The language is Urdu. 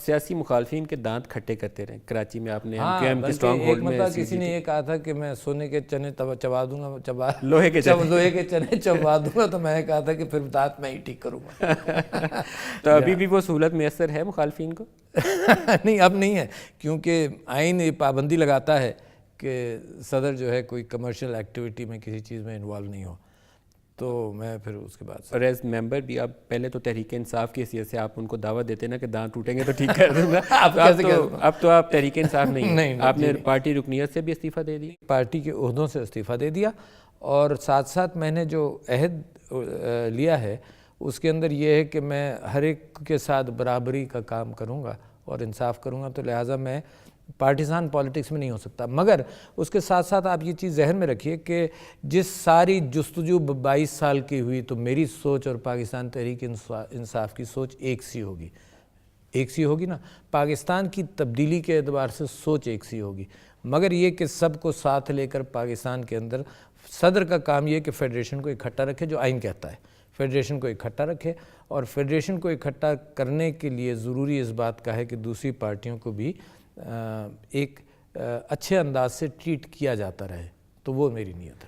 سیاسی مخالفین کے دانت کھٹے کرتے رہے. کراچی میں آپ نے ہاں ایم کے بلکہ اسٹرانگ ایک ہولڈ میں مرتبہ کسی نے یہ کہا تھا کہ میں سونے کے چنے چبا دوں گا, لوہے کے چنے چبا دوں گا, تو میں نے کہا تھا کہ پھر دانت میں ہی ٹھیک کروں گا. تو ابھی بھی وہ سہولت میسر ہے مخالفین کو؟ نہیں, اب نہیں ہے, کیونکہ آئین یہ پابندی لگاتا ہے کہ صدر جو ہے کوئی کمرشل ایکٹیویٹی میں کسی چیز میں انوالو نہیں ہو. تو میں پھر اس کے بعد اور ایز ممبر بھی آپ پہلے تو تحریک انصاف کی حیثیت سے آپ ان کو دعوت دیتے نا کہ دانت ٹوٹیں گے تو ٹھیک کر دوں گا. اب تو آپ تحریک انصاف نہیں ہیں, آپ نے پارٹی رکنیت سے بھی استعفیٰ دے دی؟ پارٹی کے عہدوں سے استعفیٰ دے دیا, اور ساتھ ساتھ میں نے جو عہد لیا ہے اس کے اندر یہ ہے کہ میں ہر ایک کے ساتھ برابری کا کام کروں گا اور انصاف کروں گا. تو لہٰذا میں پارٹیزان پالیٹکس میں نہیں ہو سکتا. مگر اس کے ساتھ ساتھ آپ یہ چیز ذہن میں رکھیے کہ جس ساری جستجو 22 سال کی ہوئی, تو میری سوچ اور پاکستان تحریک انصاف کی سوچ ایک سی ہوگی نا. پاکستان کی تبدیلی کے اعتبار سے سوچ ایک سی ہوگی, مگر یہ کہ سب کو ساتھ لے کر پاکستان کے اندر صدر کا کام یہ کہ فیڈریشن کو اکٹھا رکھے, جو آئین کہتا ہے فیڈریشن کو اکٹھا رکھے. اور فیڈریشن کو اکٹھا کرنے کے لیے ضروری اس بات کا ہے کہ دوسری پارٹیوں کو بھی ایک اچھے انداز سے ٹریٹ کیا جاتا رہے. تو وہ میری نیت ہے.